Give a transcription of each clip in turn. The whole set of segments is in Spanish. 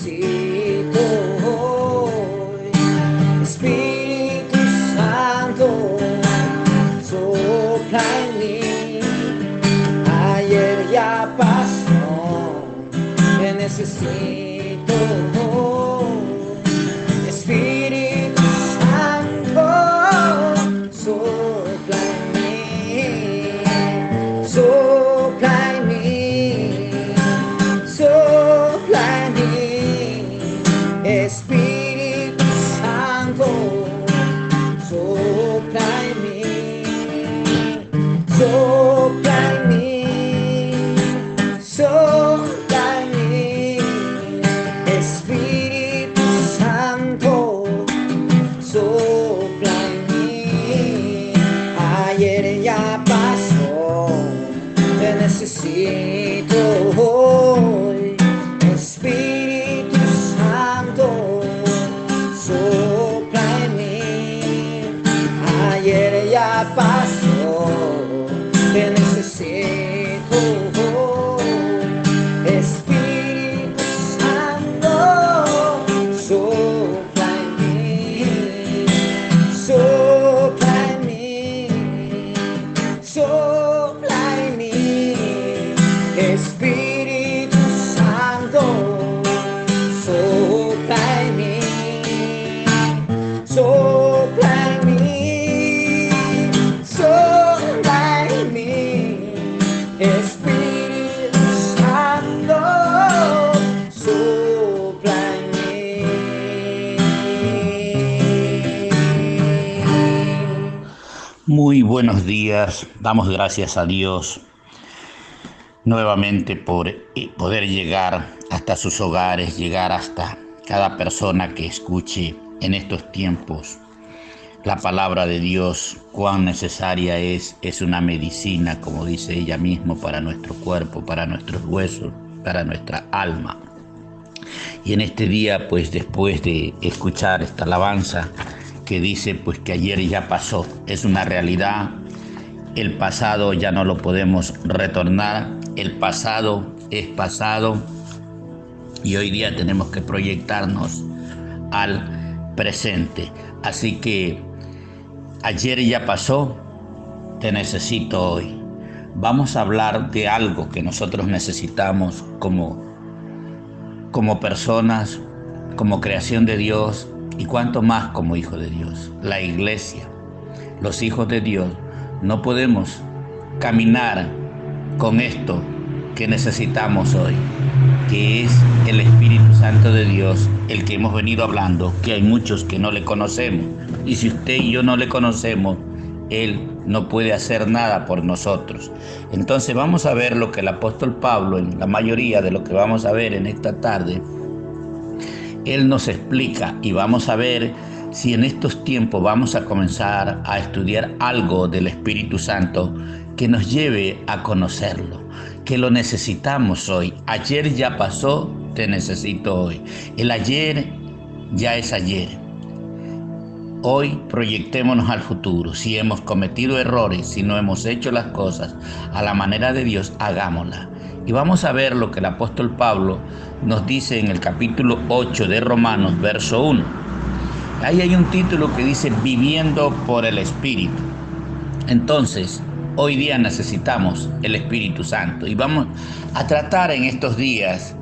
necesito hoy. Espíritu Santo, sopla en mí. Ayer ya pasó, te necesito hoy. Espíritu Santo, sopla en mí. Sopla en mí. Sopla en mí. Espíritu Santo, sopla en mí. Sopla en mí. Sopla en mí. Espíritu Santo, sopla en mí. Ayer ya pasó, te necesito hoy. Espíritu Santo, sopla en mí. Ayer ya pasó, te necesito hoy. Espíritu Santo, sopla en mí. Sopla en mí. Sopla en mí. Espíritu Santo, sopla en mí. Sopla en mí. Sopla en mí. Espíritu Santo, sopla en mí. Muy buenos días, damos gracias a Dios nuevamente por poder llegar hasta sus hogares, llegar hasta cada persona que escuche en estos tiempos la palabra de Dios. Cuán necesaria es una medicina, como dice ella misma, para nuestro cuerpo, para nuestros huesos, para nuestra alma. Y en este día, pues después de escuchar esta alabanza que dice pues que ayer ya pasó, es una realidad. El pasado ya no lo podemos retornar, el pasado es pasado y hoy día tenemos que proyectarnos al presente. Así que ayer ya pasó, te necesito hoy. Vamos a hablar de algo que nosotros necesitamos como personas, como creación de Dios y cuanto más como hijos de Dios. La iglesia, los hijos de Dios, no podemos caminar con esto que necesitamos hoy, que es el Espíritu Santo de Dios, el que hemos venido hablando, que hay muchos que no le conocemos. Y si usted y yo no le conocemos, Él no puede hacer nada por nosotros. Entonces vamos a ver lo que el apóstol Pablo, en la mayoría de lo que vamos a ver en esta tarde, Él nos explica, y vamos a ver si en estos tiempos vamos a comenzar a estudiar algo del Espíritu Santo que nos lleve a conocerlo, que lo necesitamos hoy. Ayer ya pasó, te necesito hoy. El ayer ya es ayer. Hoy proyectémonos al futuro. Si hemos cometido errores, si no hemos hecho las cosas a la manera de Dios, hagámoslas. Y vamos a ver lo que el apóstol Pablo nos dice en el capítulo 8 de Romanos, verso 1. Ahí hay un título que dice Viviendo por el Espíritu. Entonces, hoy día necesitamos el Espíritu Santo y vamos a tratar en estos días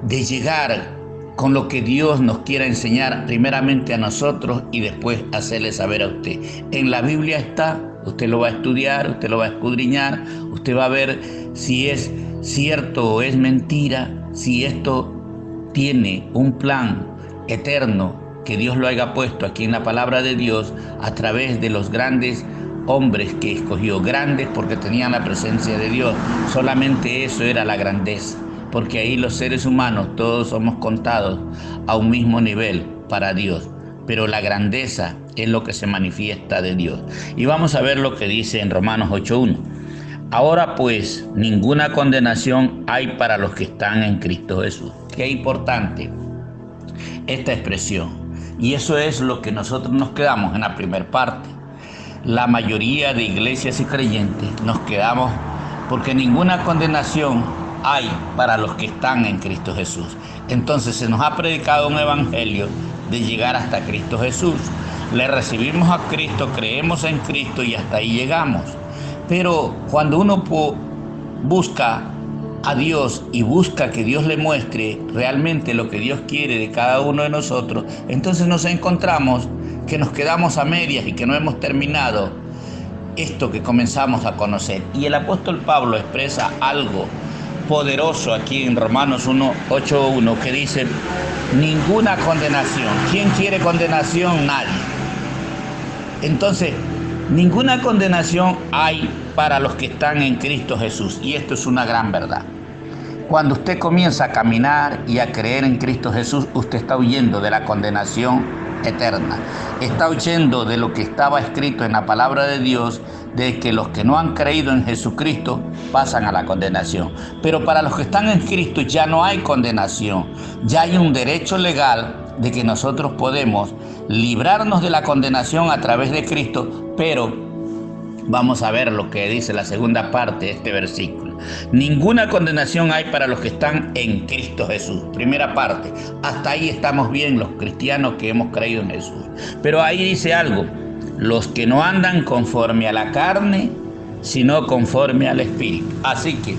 de llegar con lo que Dios nos quiera enseñar primeramente a nosotros y después hacerle saber a usted. En la Biblia está, usted lo va a estudiar, usted lo va a escudriñar, usted va a ver si es cierto o es mentira, si esto tiene un plan eterno que Dios lo haya puesto aquí en la palabra de Dios a través de los grandes hombres que escogió, grandes porque tenían la presencia de Dios. Solamente eso era la grandeza, porque ahí los seres humanos todos somos contados a un mismo nivel para Dios, pero la grandeza es lo que se manifiesta de Dios. Y vamos a ver lo que dice en Romanos 8:1. Ahora pues, ninguna condenación hay para los que están en Cristo Jesús. Qué importante esta expresión. Y eso es lo que nosotros nos quedamos en la primera parte. La mayoría de iglesias y creyentes nos quedamos porque ninguna condenación hay para los que están en Cristo Jesús. Entonces se nos ha predicado un evangelio de llegar hasta Cristo Jesús. Le recibimos a Cristo, creemos en Cristo y hasta ahí llegamos. Pero cuando uno busca a Dios y busca que Dios le muestre realmente lo que Dios quiere de cada uno de nosotros, entonces nos encontramos que nos quedamos a medias y que no hemos terminado esto que comenzamos a conocer. Y el apóstol Pablo expresa algo poderoso aquí en Romanos 8:1 que dice: ninguna condenación. ¿Quién quiere condenación? Nadie. Entonces, ninguna condenación hay para los que están en Cristo Jesús. Y esto es una gran verdad. Cuando usted comienza a caminar y a creer en Cristo Jesús, usted está huyendo de la condenación eterna. Está huyendo de lo que estaba escrito en la palabra de Dios, de que los que no han creído en Jesucristo pasan a la condenación. Pero para los que están en Cristo ya no hay condenación. Ya hay un derecho legal de que nosotros podemos librarnos de la condenación a través de Cristo, pero vamos a ver lo que dice la segunda parte de este versículo. Ninguna condenación hay para los que están en Cristo Jesús. Primera parte, hasta ahí estamos bien los cristianos que hemos creído en Jesús. Pero ahí dice algo: los que no andan conforme a la carne, sino conforme al Espíritu. Así que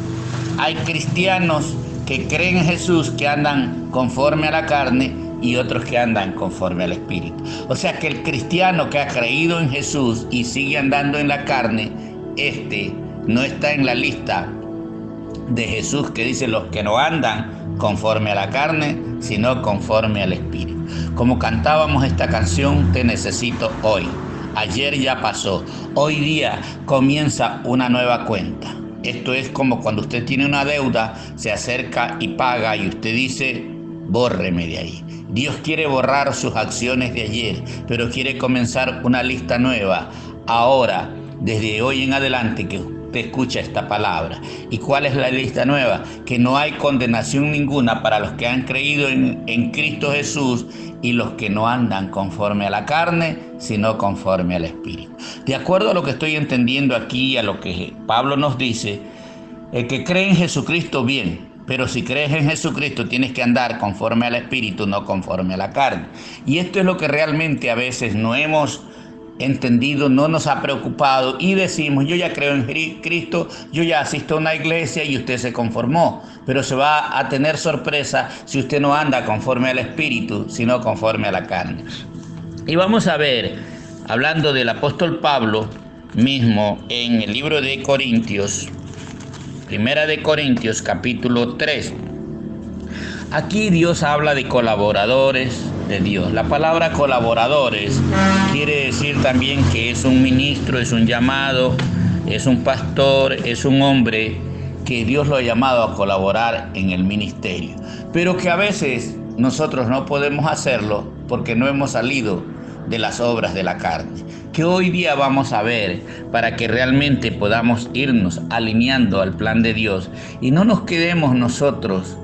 hay cristianos que creen en Jesús que andan conforme a la carne y otros que andan conforme al Espíritu. O sea que el cristiano que ha creído en Jesús y sigue andando en la carne, no está en la lista de Jesús que dice los que no andan conforme a la carne, sino conforme al Espíritu. Como cantábamos esta canción, te necesito hoy. Ayer ya pasó, hoy día comienza una nueva cuenta. Esto es como cuando usted tiene una deuda, se acerca y paga y usted dice: bórreme de ahí. Dios quiere borrar sus acciones de ayer, pero quiere comenzar una lista nueva. Ahora, desde hoy en adelante que usted escucha esta palabra. ¿Y cuál es la lista nueva? Que no hay condenación ninguna para los que han creído en Cristo Jesús y los que no andan conforme a la carne, sino conforme al Espíritu. De acuerdo a lo que estoy entendiendo aquí, a lo que Pablo nos dice, el que cree en Jesucristo, bien. Pero si crees en Jesucristo tienes que andar conforme al Espíritu, no conforme a la carne. Y esto es lo que realmente a veces no hemos entendido, no nos ha preocupado y decimos: yo ya creo en Cristo, yo ya asisto a una iglesia, y usted se conformó. Pero se va a tener sorpresa si usted no anda conforme al Espíritu, sino conforme a la carne. Y vamos a ver, hablando del apóstol Pablo mismo, en el libro de Corintios, Primera de Corintios, capítulo 3. Aquí Dios habla de colaboradores de Dios. La palabra colaboradores quiere decir también que es un ministro, es un llamado, es un pastor, es un hombre que Dios lo ha llamado a colaborar en el ministerio. Pero que a veces nosotros no podemos hacerlo porque no hemos salido de las obras de la carne, que hoy día vamos a ver para que realmente podamos irnos alineando al plan de Dios y no nos quedemos nosotros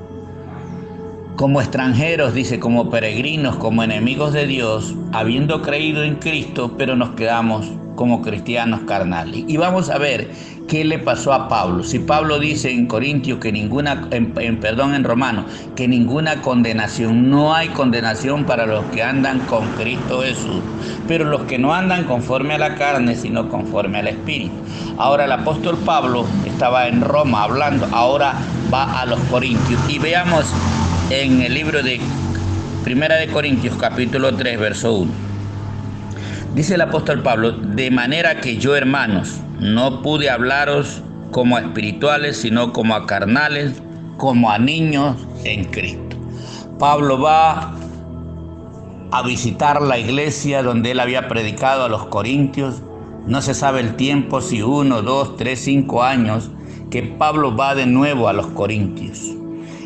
como extranjeros, dice, como peregrinos, como enemigos de Dios, habiendo creído en Cristo, pero nos quedamos como cristianos carnales. Y vamos a ver qué le pasó a Pablo. Si Pablo dice en Corintios que en Romanos, que ninguna condenación, no hay condenación para los que andan con Cristo Jesús, pero los que no andan conforme a la carne, sino conforme al Espíritu. Ahora el apóstol Pablo estaba en Roma hablando, ahora va a los Corintios. Y veamos en el libro de Primera de Corintios, capítulo 3, verso 1. Dice el apóstol Pablo: de manera que yo, hermanos, no pude hablaros como a espirituales, sino como a carnales, como a niños en Cristo. Pablo va a visitar la iglesia donde él había predicado a los corintios. No se sabe el tiempo, si 1, 2, 3, 5 años, que Pablo va de nuevo a los corintios.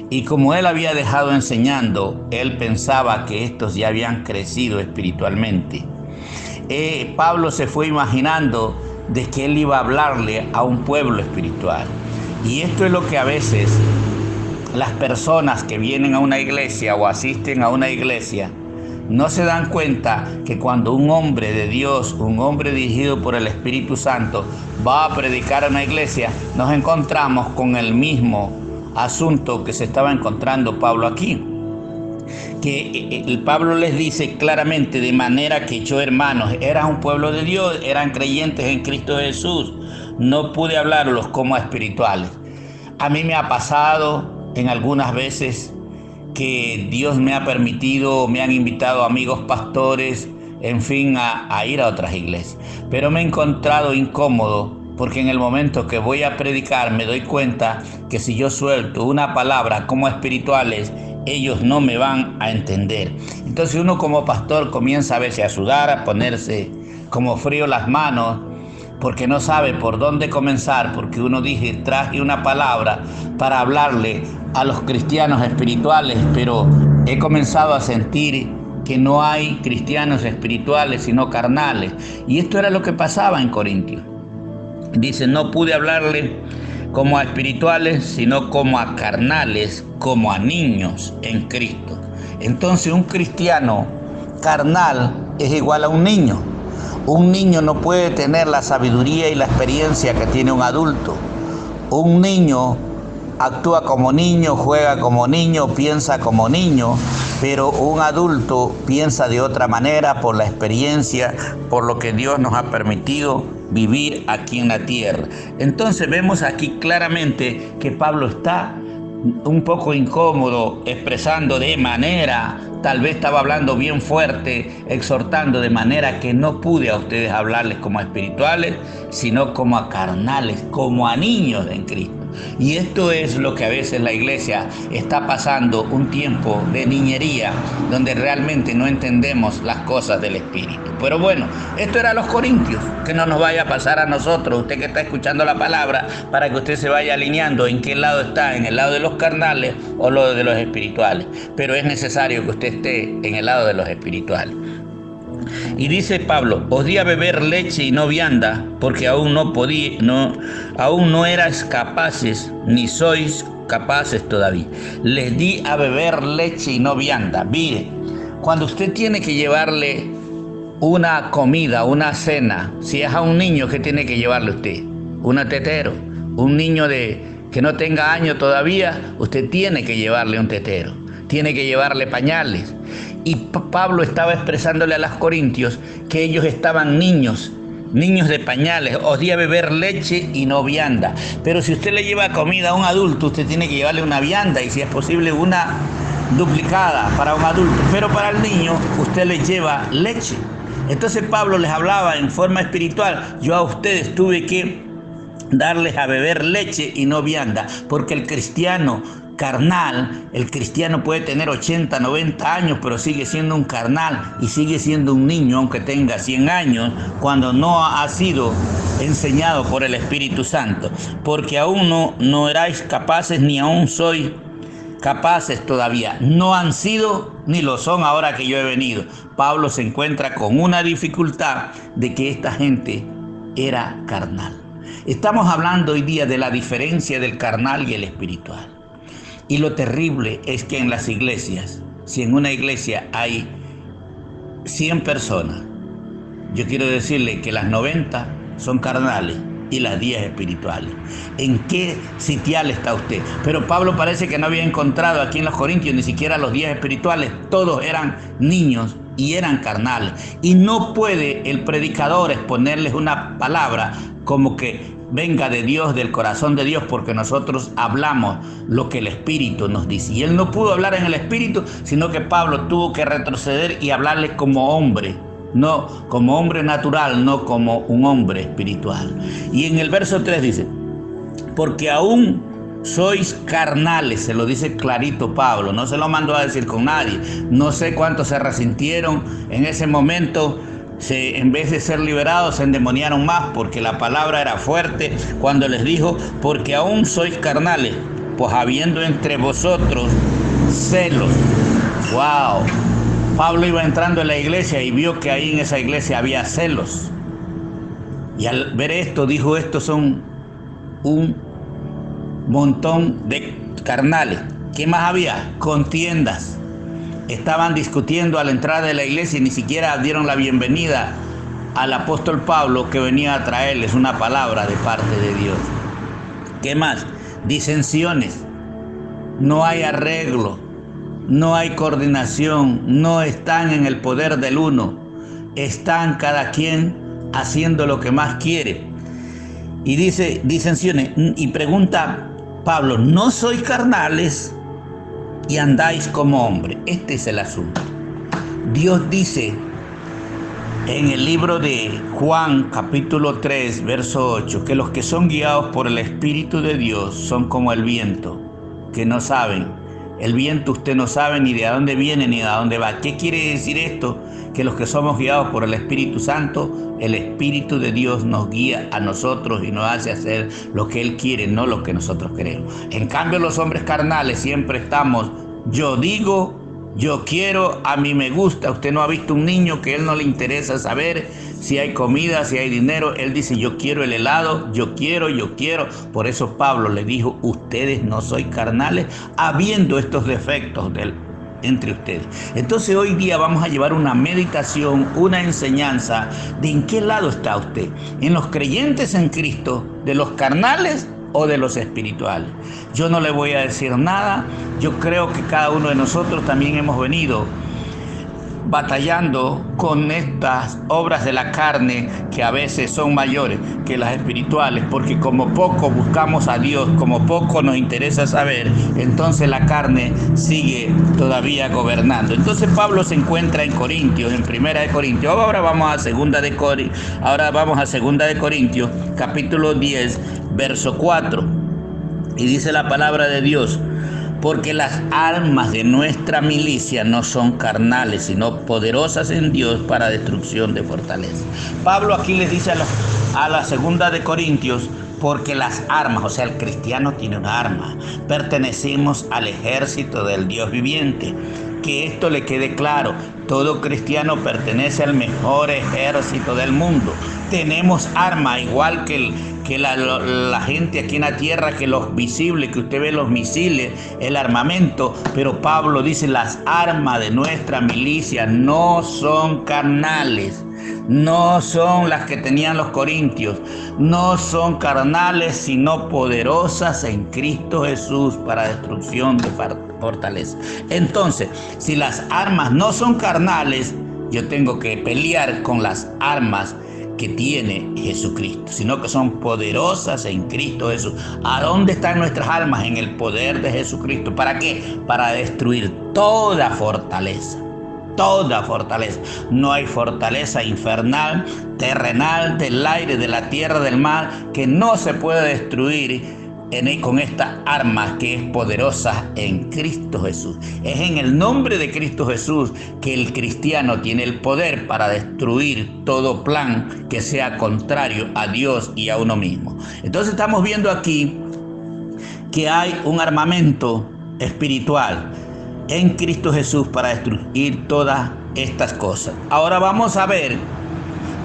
Y como él había dejado enseñando, él pensaba que estos ya habían crecido espiritualmente. Pablo se fue imaginando de que él iba a hablarle a un pueblo espiritual. Y esto es lo que a veces las personas que vienen a una iglesia o asisten a una iglesia no se dan cuenta que cuando un hombre de Dios, un hombre dirigido por el Espíritu Santo, va a predicar a una iglesia, nos encontramos con el mismo asunto que se estaba encontrando Pablo aquí. Que el Pablo les dice claramente, de manera que yo, hermanos, eran un pueblo de Dios, eran creyentes en Cristo Jesús, no pude hablarlos como a espirituales. A mí me ha pasado en algunas veces que Dios me ha permitido, me han invitado amigos pastores, en fin, a ir a otras iglesias. Pero me he encontrado incómodo porque en el momento que voy a predicar me doy cuenta que si yo suelto una palabra como espirituales, ellos no me van a entender. Entonces uno como pastor comienza a veces a sudar, a ponerse como frío las manos, porque no sabe por dónde comenzar, porque uno traje una palabra para hablarle a los cristianos espirituales, pero he comenzado a sentir que no hay cristianos espirituales, sino carnales. Y esto era lo que pasaba en Corintios. Dice, no pude hablarle como a espirituales, sino como a carnales, como a niños en Cristo. Entonces un cristiano carnal es igual a un niño. Un niño no puede tener la sabiduría y la experiencia que tiene un adulto. Un niño actúa como niño, juega como niño, piensa como niño, pero un adulto piensa de otra manera por la experiencia, por lo que Dios nos ha permitido vivir aquí en la tierra. Entonces vemos aquí claramente que Pablo está un poco incómodo, expresando de manera, tal vez estaba hablando bien fuerte, exhortando de manera que no pude a ustedes hablarles como a espirituales, sino como a carnales, como a niños en Cristo. Y esto es lo que a veces la iglesia está pasando, un tiempo de niñería, donde realmente no entendemos las cosas del Espíritu. Pero bueno, esto era los corintios, que no nos vaya a pasar a nosotros, usted que está escuchando la palabra, para que usted se vaya alineando en qué lado está, en el lado de los carnales o lo de los espirituales. Pero es necesario que usted esté en el lado de los espirituales. Y dice Pablo, os di a beber leche y no vianda, porque aún no erais capaces, ni sois capaces todavía. Les di a beber leche y no vianda. Mire, cuando usted tiene que llevarle una comida, una cena, si es a un niño, ¿qué tiene que llevarle usted? Un tetero. Un niño que no tenga años todavía, usted tiene que llevarle un tetero. Tiene que llevarle pañales. Y Pablo estaba expresándole a los corintios que ellos estaban niños de pañales. Os di a beber leche y no vianda. Pero si usted le lleva comida a un adulto, usted tiene que llevarle una vianda y si es posible una duplicada para un adulto. Pero para el niño usted le lleva leche. Entonces Pablo les hablaba en forma espiritual. Yo a ustedes tuve que darles a beber leche y no vianda, porque el cristiano carnal, el cristiano puede tener 80, 90 años, pero sigue siendo un carnal y sigue siendo un niño, aunque tenga 100 años, cuando no ha sido enseñado por el Espíritu Santo, porque aún no erais capaces, ni aún sois capaces todavía. No han sido ni lo son ahora que yo he venido. Pablo se encuentra con una dificultad de que esta gente era carnal. Estamos hablando hoy día de la diferencia del carnal y el espiritual. Y lo terrible es que en las iglesias, si en una iglesia hay 100 personas, yo quiero decirle que las 90 son carnales y las 10 espirituales. ¿En qué sitial está usted? Pero Pablo parece que no había encontrado aquí en los Corintios ni siquiera los 10 espirituales. Todos eran niños y eran carnales. Y no puede el predicador exponerles una palabra como que venga de Dios, del corazón de Dios, porque nosotros hablamos lo que el Espíritu nos dice. Y él no pudo hablar en el Espíritu, sino que Pablo tuvo que retroceder y hablarles como hombre, no como hombre natural, no como un hombre espiritual. Y en el verso 3 dice, porque aún sois carnales, se lo dice clarito Pablo, no se lo mandó a decir con nadie. No sé cuántos se resintieron en ese momento. En vez de ser liberados, se endemoniaron más porque la palabra era fuerte cuando les dijo, porque aún sois carnales, pues habiendo entre vosotros celos. ¡Wow! Pablo iba entrando en la iglesia y vio que ahí en esa iglesia había celos. Y al ver esto, dijo, estos son un montón de carnales. ¿Qué más había? Contiendas. Estaban discutiendo a la entrada de la iglesia y ni siquiera dieron la bienvenida al apóstol Pablo, que venía a traerles una palabra de parte de Dios. ¿Qué más? Disensiones. no hay arreglo, no hay coordinación, no están en el poder del uno, están cada quien haciendo lo que más quiere. Y y pregunta Pablo, ¿no sois carnales y andáis como hombres? Este es el asunto. Dios dice en el libro de Juan, capítulo 3, verso 8, que los que son guiados por el Espíritu de Dios son como el viento, que no saben. El viento usted no sabe ni de dónde viene ni de dónde va. ¿Qué quiere decir esto? Que los que somos guiados por el Espíritu Santo, el Espíritu de Dios nos guía a nosotros y nos hace hacer lo que Él quiere, no lo que nosotros queremos. En cambio, los hombres carnales siempre estamos, yo digo, yo quiero, a mí me gusta. Usted no ha visto un niño que a él no le interesa saber si hay comida, si hay dinero. Él dice, yo quiero el helado, yo quiero. Por eso Pablo le dijo, ustedes no sois carnales, habiendo estos defectos entre ustedes. Entonces hoy día vamos a llevar una meditación, una enseñanza de en qué lado está usted. En los creyentes en Cristo, de los carnales o de los espirituales. Yo no le voy a decir nada. Yo creo que cada uno de nosotros también hemos venido batallando con estas obras de la carne que a veces son mayores que las espirituales, porque como poco buscamos a Dios, como poco nos interesa saber, entonces la carne sigue todavía gobernando. Entonces Pablo se encuentra en Corintios, en Primera de Corintios. Ahora vamos a Segunda de Corintios, capítulo 10, verso 4. Y dice la palabra de Dios: porque las armas de nuestra milicia no son carnales, sino poderosas en Dios para destrucción de fortaleza. Pablo aquí les dice a la Segunda de Corintios, porque las armas, o sea, el cristiano tiene una arma. Pertenecemos al ejército del Dios viviente. Que esto le quede claro, todo cristiano pertenece al mejor ejército del mundo. Tenemos armas, igual que la gente aquí en la tierra, que los visibles, que usted ve los misiles, el armamento. Pero Pablo dice, las armas de nuestra milicia no son carnales. No son las que tenían los corintios, no son carnales, sino poderosas en Cristo Jesús para destrucción de fortaleza. Entonces, si las armas no son carnales, yo tengo que pelear con las armas que tiene Jesucristo, sino que son poderosas en Cristo Jesús. ¿A dónde están nuestras armas? En el poder de Jesucristo. ¿Para qué? Para destruir toda fortaleza. Toda fortaleza. No hay fortaleza infernal, terrenal, del aire, de la tierra, del mar, que no se puede destruir con esta arma que es poderosa en Cristo Jesús. Es en el nombre de Cristo Jesús que el cristiano tiene el poder para destruir todo plan que sea contrario a Dios y a uno mismo. Entonces estamos viendo aquí que hay un armamento espiritual en Cristo Jesús para destruir todas estas cosas. Ahora vamos a ver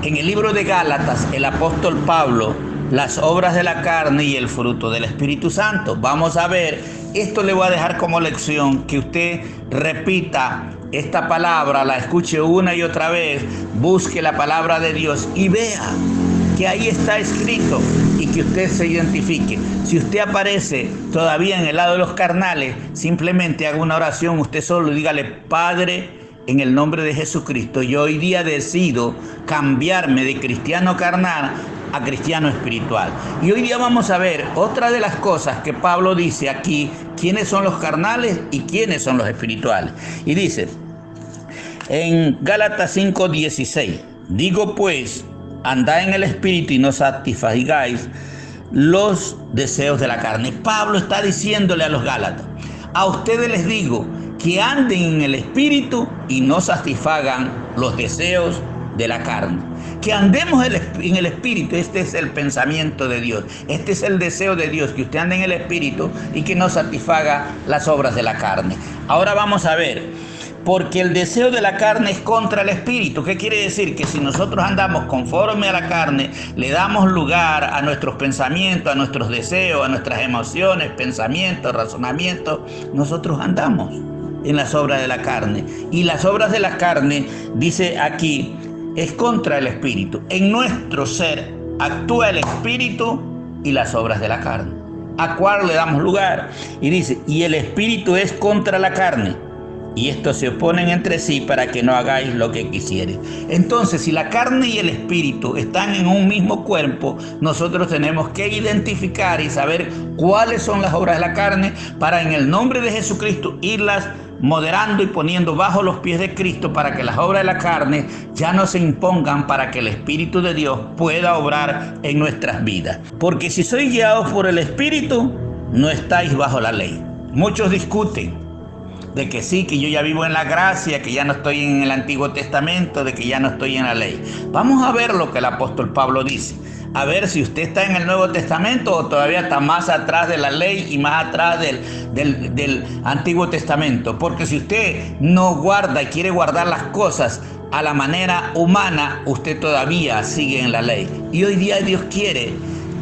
en el libro de Gálatas, el apóstol Pablo, las obras de la carne y el fruto del Espíritu Santo. Vamos a ver, esto le voy a dejar como lección, que usted repita esta palabra, la escuche una y otra vez, busque la palabra de Dios y vea que ahí está escrito y que usted se identifique. Si usted aparece todavía en el lado de los carnales, simplemente haga una oración, usted solo dígale: Padre, en el nombre de Jesucristo, yo hoy día decido cambiarme de cristiano carnal a cristiano espiritual. Y hoy día vamos a ver otra de las cosas que Pablo dice aquí, quiénes son los carnales y quiénes son los espirituales. Y dice en Gálatas 5:16, digo pues, andad en el espíritu y no satisfagáis los deseos de la carne. Pablo está diciéndole a los gálatas: a ustedes les digo que anden en el espíritu y no satisfagan los deseos de la carne. Que andemos en el espíritu. Este es el pensamiento de Dios, este es el deseo de Dios, que usted ande en el espíritu y que no satisfaga las obras de la carne. Ahora vamos a ver, porque el deseo de la carne es contra el espíritu. ¿Qué quiere decir? Que si nosotros andamos conforme a la carne, le damos lugar a nuestros pensamientos, a nuestros deseos, a nuestras emociones, pensamientos, razonamientos, nosotros andamos en las obras de la carne. Y las obras de la carne, dice aquí, es contra el espíritu. En nuestro ser actúa el espíritu y las obras de la carne. ¿A cuál le damos lugar? Y dice, y el espíritu es contra la carne, y estos se oponen entre sí para que no hagáis lo que quisieres. Entonces, si la carne y el espíritu están en un mismo cuerpo, nosotros tenemos que identificar y saber cuáles son las obras de la carne para, en el nombre de Jesucristo, irlas moderando y poniendo bajo los pies de Cristo, para que las obras de la carne ya no se impongan, para que el Espíritu de Dios pueda obrar en nuestras vidas. Porque si sois guiados por el Espíritu, no estáis bajo la ley. Muchos discuten de que sí, que yo ya vivo en la gracia, que ya no estoy en el Antiguo Testamento, de que ya no estoy en la ley. Vamos a ver lo que el apóstol Pablo dice. A ver si usted está en el Nuevo Testamento o todavía está más atrás de la ley y más atrás del Antiguo Testamento. Porque si usted no guarda y quiere guardar las cosas a la manera humana, usted todavía sigue en la ley. Y hoy día Dios quiere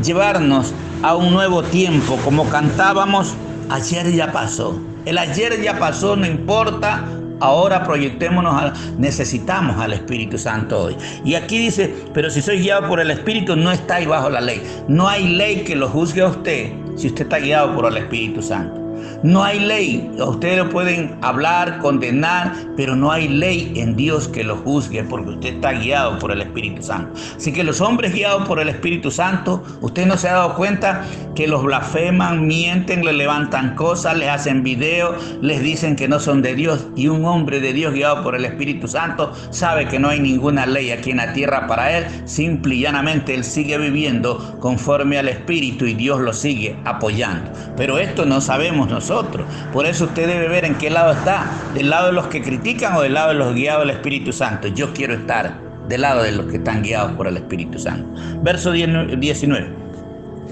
llevarnos a un nuevo tiempo. Como cantábamos, ayer ya pasó. El ayer ya pasó, no importa. Ahora proyectémonos, necesitamos al Espíritu Santo hoy. Y aquí dice, pero si sois guiados por el Espíritu, no estáis bajo la ley. No hay ley que lo juzgue a usted si usted está guiado por el Espíritu Santo. No hay ley. Ustedes lo pueden hablar, condenar, pero no hay ley en Dios que lo juzgue, porque usted está guiado por el Espíritu Santo. Así que los hombres guiados por el Espíritu Santo, usted no se ha dado cuenta que los blasfeman, mienten, le levantan cosas, les hacen videos, les dicen que no son de Dios. Y un hombre de Dios guiado por el Espíritu Santo sabe que no hay ninguna ley aquí en la tierra para él. Simple y llanamente él sigue viviendo conforme al Espíritu y Dios lo sigue apoyando. Pero esto no sabemos nosotros. Por eso usted debe ver en qué lado está, del lado de los que critican o del lado de los guiados del Espíritu Santo. Yo quiero estar del lado de los que están guiados por el Espíritu Santo. Verso 19.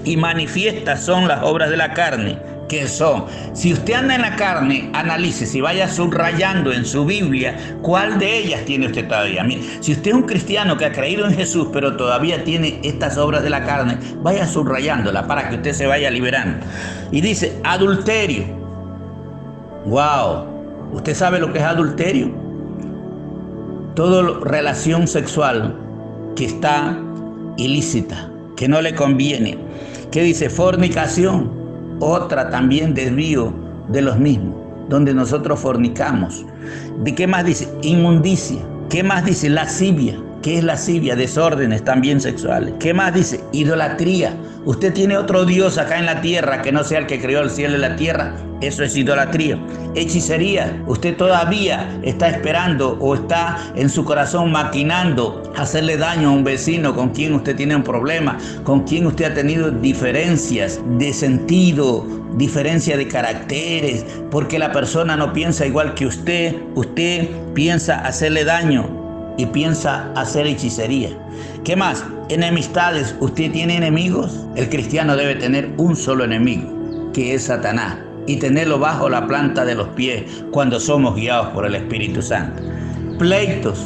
Y manifiestas son las obras de la carne, que son, si usted anda en la carne, analice, si vaya subrayando en su Biblia, ¿cuál de ellas tiene usted todavía? Mire, si usted es un cristiano que ha creído en Jesús, pero todavía tiene estas obras de la carne, vaya subrayándola para que usted se vaya liberando. Y dice, adulterio. Wow, ¿usted sabe lo que es adulterio? Toda relación sexual que está ilícita, que no le conviene. ¿Qué dice? Fornicación. Otra también desvío de los mismos, donde nosotros fornicamos. ¿De qué más dice? Inmundicia. ¿Qué más dice? Lascivia. ¿Qué es lascivia? Desórdenes también sexuales. ¿Qué más dice? Idolatría. Usted tiene otro Dios acá en la tierra que no sea el que creó el cielo y la tierra. Eso es idolatría. Hechicería. Usted todavía está esperando o está en su corazón maquinando hacerle daño a un vecino con quien usted tiene un problema, con quien usted ha tenido diferencias de sentido, diferencia de caracteres, porque la persona no piensa igual que usted. Usted piensa hacerle daño y piensa hacer hechicería. ¿Qué más? Enemistades. ¿Usted tiene enemigos? El cristiano debe tener un solo enemigo, que es Satanás, y tenerlo bajo la planta de los pies cuando somos guiados por el Espíritu Santo. Pleitos.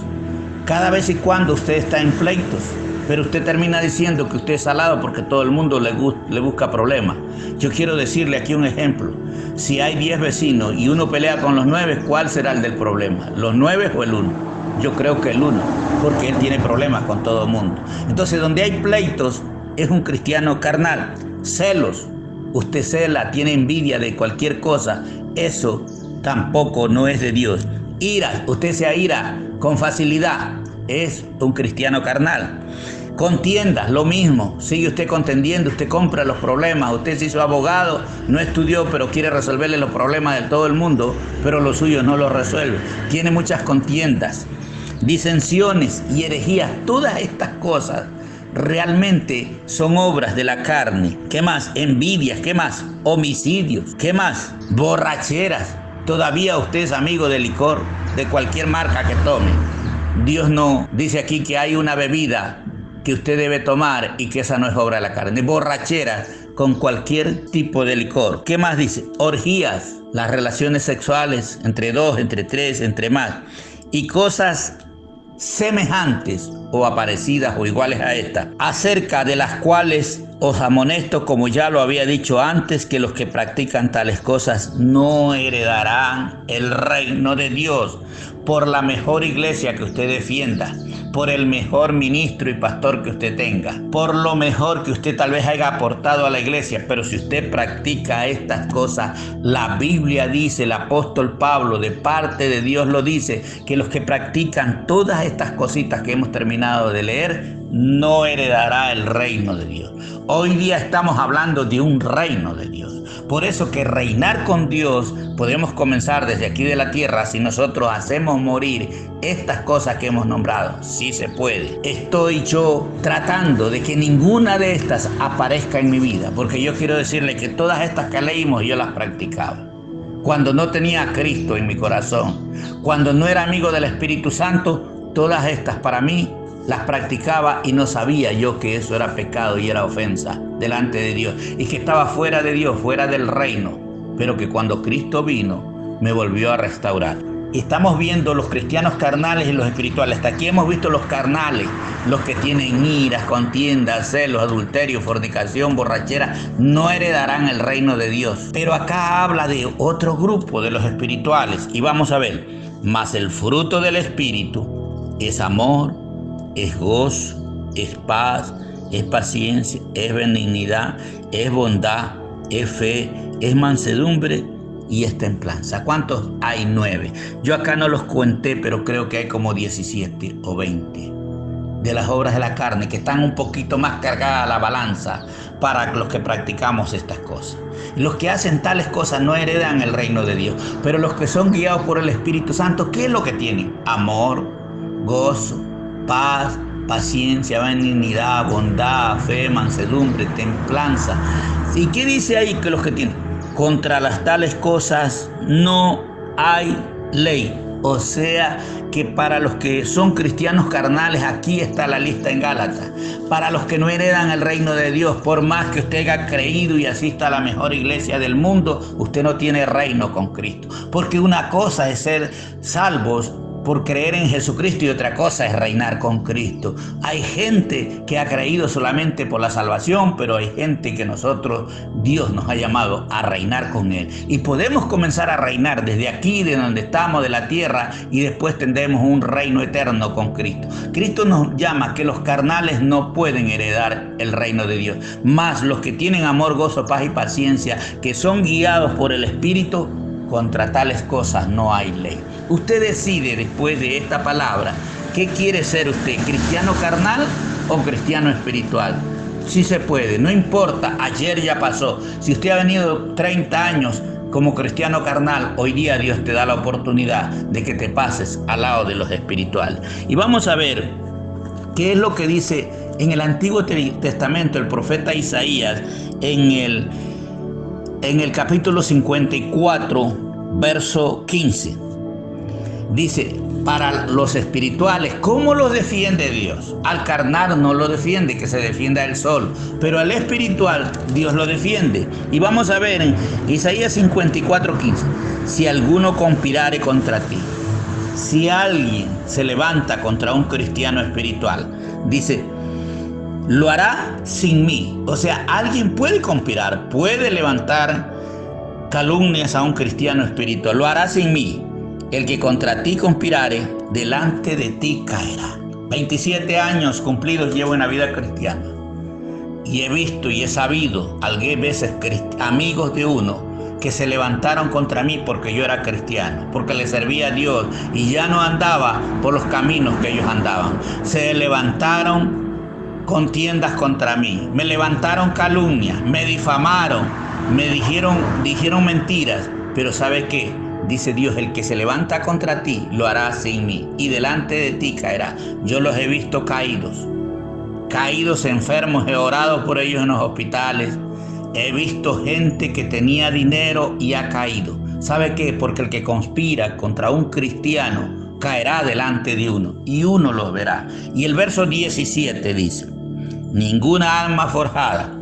Cada vez y cuando usted está en pleitos, pero usted termina diciendo que usted es salado porque todo el mundo le busca problemas. Yo quiero decirle aquí un ejemplo. Si hay 10 vecinos y uno pelea con los 9, ¿cuál será el del problema? ¿Los 9 o el 1? Yo creo que el 1, porque él tiene problemas con todo el mundo. Entonces, donde hay pleitos, es un cristiano carnal. Celos. Usted cela, tiene envidia de cualquier cosa. Eso tampoco no es de Dios. Ira. Usted se aira con facilidad. Es un cristiano carnal. Contiendas, lo mismo. Sigue usted contendiendo, usted compra los problemas. Usted se hizo abogado, no estudió, pero quiere resolverle los problemas de todo el mundo, pero los suyos no los resuelve. Tiene muchas contiendas, disensiones y herejías. Todas estas cosas realmente son obras de la carne. ¿Qué más? Envidias. ¿Qué más? Homicidios. ¿Qué más? Borracheras. Todavía usted es amigo de licor, de cualquier marca que tome. Dios no dice aquí que hay una bebida que usted debe tomar y que esa no es obra de la carne. Borracheras con cualquier tipo de licor. ¿Qué más dice? Orgías, las relaciones sexuales entre 2, entre 3, entre más. Y cosas semejantes o parecidas o iguales a estas, acerca de las cuales Os amonesto, como ya lo había dicho antes, que los que practican tales cosas no heredarán el reino de Dios. Por la mejor iglesia que usted defienda, por el mejor ministro y pastor que usted tenga, por lo mejor que usted tal vez haya aportado a la iglesia, pero si usted practica estas cosas, la Biblia dice, el apóstol Pablo de parte de Dios lo dice, que los que practican todas estas cositas que hemos terminado de leer, no heredará el reino de Dios. Hoy día estamos hablando de un reino de Dios. Por eso que reinar con Dios podemos comenzar desde aquí de la tierra si nosotros hacemos morir estas cosas que hemos nombrado. Sí se puede. Estoy yo tratando de que ninguna de estas aparezca en mi vida, porque yo quiero decirle que todas estas que leímos yo las practicaba. Cuando no tenía a Cristo en mi corazón, cuando no era amigo del Espíritu Santo, todas estas para mí las practicaba y no sabía yo que eso era pecado y era ofensa delante de Dios y que estaba fuera de Dios, fuera del reino, pero que cuando Cristo vino me volvió a restaurar. Y estamos viendo los cristianos carnales y los espirituales. Hasta aquí hemos visto los carnales, los que tienen iras, contiendas, celos, adulterio, fornicación, borrachera, no heredarán el reino de Dios. Pero acá habla de otro grupo, de los espirituales, y vamos a ver, mas el fruto del Espíritu es amor, es gozo, es paz, es paciencia, es benignidad, es bondad, es fe, es mansedumbre y es templanza. ¿Cuántos hay? 9. Yo acá no los conté, pero creo que hay como 17 o 20 de las obras de la carne que están un poquito más cargadas a la balanza para los que practicamos estas cosas. Los que hacen tales cosas no heredan el reino de Dios, pero los que son guiados por el Espíritu Santo, ¿qué es lo que tienen? Amor, gozo, paz, paciencia, benignidad, bondad, fe, mansedumbre, templanza. ¿Y qué dice ahí que los que tienen? Contra las tales cosas no hay ley. O sea que para los que son cristianos carnales, aquí está la lista en Gálatas. Para los que no heredan el reino de Dios, por más que usted haya creído y asista a la mejor iglesia del mundo, usted no tiene reino con Cristo. Porque una cosa es ser salvos por creer en Jesucristo y otra cosa es reinar con Cristo. Hay gente que ha creído solamente por la salvación, pero hay gente que Dios nos ha llamado a reinar con Él. Y podemos comenzar a reinar desde aquí, de donde estamos, de la tierra, y después tendremos un reino eterno con Cristo. Cristo nos llama que los carnales no pueden heredar el reino de Dios, más los que tienen amor, gozo, paz y paciencia, que son guiados por el Espíritu, contra tales cosas no hay ley. Usted decide después de esta palabra, ¿qué quiere ser usted? ¿Cristiano carnal o cristiano espiritual? Sí se puede, no importa, ayer ya pasó. Si usted ha venido 30 años como cristiano carnal, hoy día Dios te da la oportunidad de que te pases al lado de los espirituales. Y vamos a ver qué es lo que dice en el Antiguo Testamento el profeta Isaías en el capítulo 54, verso 15. Dice, para los espirituales, ¿cómo los defiende Dios? Al carnal no lo defiende, que se defienda él solo, pero al espiritual Dios lo defiende. Y vamos a ver en Isaías 54, 15. Si alguno conspirare contra ti, si alguien se levanta contra un cristiano espiritual, dice, lo hará sin mí. O sea, alguien puede conspirar, puede levantar calumnias a un cristiano espiritual, lo hará sin mí. El que contra ti conspirare, delante de ti caerá. 27 años cumplidos llevo en la vida cristiana. Y he visto y he sabido, algunas veces, amigos de uno que se levantaron contra mí porque yo era cristiano, porque le servía a Dios y ya no andaba por los caminos que ellos andaban. Se levantaron contiendas contra mí, me levantaron calumnias, me difamaron, me dijeron mentiras, pero ¿sabe qué? Dice Dios, el que se levanta contra ti lo hará sin mí y delante de ti caerá. Yo los he visto caídos enfermos, he orado por ellos en los hospitales. He visto gente que tenía dinero y ha caído. ¿Sabe qué? Porque el que conspira contra un cristiano caerá delante de uno y uno los verá. Y el verso 17 dice, ninguna arma forjada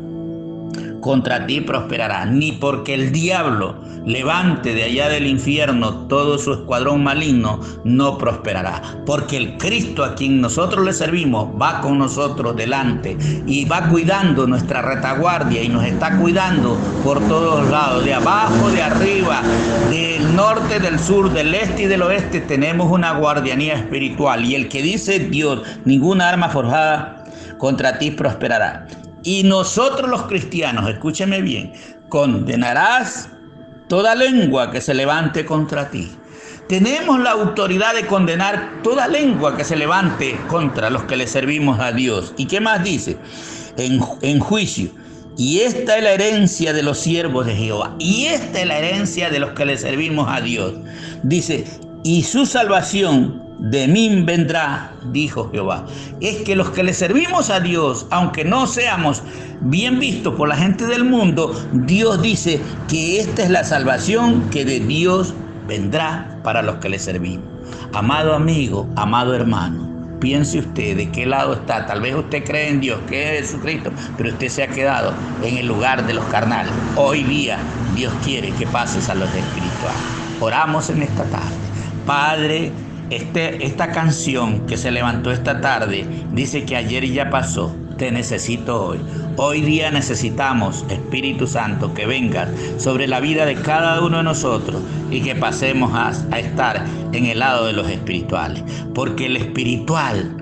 contra ti prosperará, ni porque el diablo levante de allá del infierno todo su escuadrón maligno, no prosperará. Porque el Cristo a quien nosotros le servimos va con nosotros delante y va cuidando nuestra retaguardia y nos está cuidando por todos lados, de abajo, de arriba, del norte, del sur, del este y del oeste. Tenemos una guardianía espiritual, y el que dice Dios, ninguna arma forjada contra ti prosperará. Y nosotros los cristianos, escúcheme bien, condenarás toda lengua que se levante contra ti. Tenemos la autoridad de condenar toda lengua que se levante contra los que le servimos a Dios. ¿Y qué más dice? En juicio. Y esta es la herencia de los siervos de Jehová. Y esta es la herencia de los que le servimos a Dios. Dice, y su salvación de mí vendrá, dijo Jehová. Es que los que le servimos a Dios, aunque no seamos bien vistos por la gente del mundo, Dios dice que esta es la salvación que de Dios vendrá para los que le servimos. Amado amigo, amado hermano, piense usted de qué lado está. Tal vez usted cree en Dios, que es Jesucristo, pero usted se ha quedado en el lugar de los carnales. Hoy día Dios quiere que pases a los espirituales. Oramos en esta tarde. Padre, esta canción que se levantó esta tarde dice que ayer ya pasó. Te necesito hoy. Hoy día necesitamos, Espíritu Santo, que vengas sobre la vida de cada uno de nosotros y que pasemos a estar en el lado de los espirituales. Porque el espiritual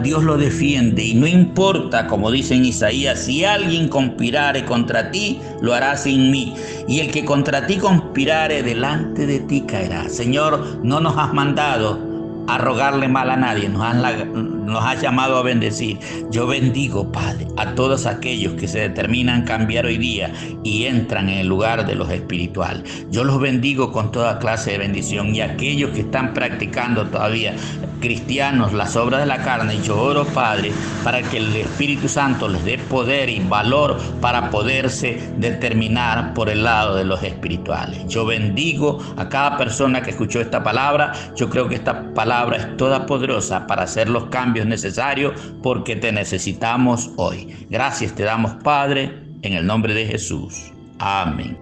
Dios lo defiende, y no importa, como dice en Isaías, si alguien conspirare contra ti, lo hará sin mí. Y el que contra ti conspirare, delante de ti caerá. Señor, no nos has mandado a rogarle mal a nadie, nos has llamado a bendecir. Yo bendigo, Padre, a todos aquellos que se determinan cambiar hoy día y entran en el lugar de los espirituales. Yo los bendigo con toda clase de bendición, y aquellos que están practicando todavía, cristianos, las obras de la carne, yo oro, Padre, para que el Espíritu Santo les dé poder y valor para poderse determinar por el lado de los espirituales. Yo bendigo a cada persona que escuchó esta palabra. Yo creo que esta palabra es toda poderosa para hacer los cambios necesarios, porque te necesitamos hoy. Gracias te damos, Padre, en el nombre de Jesús. Amén.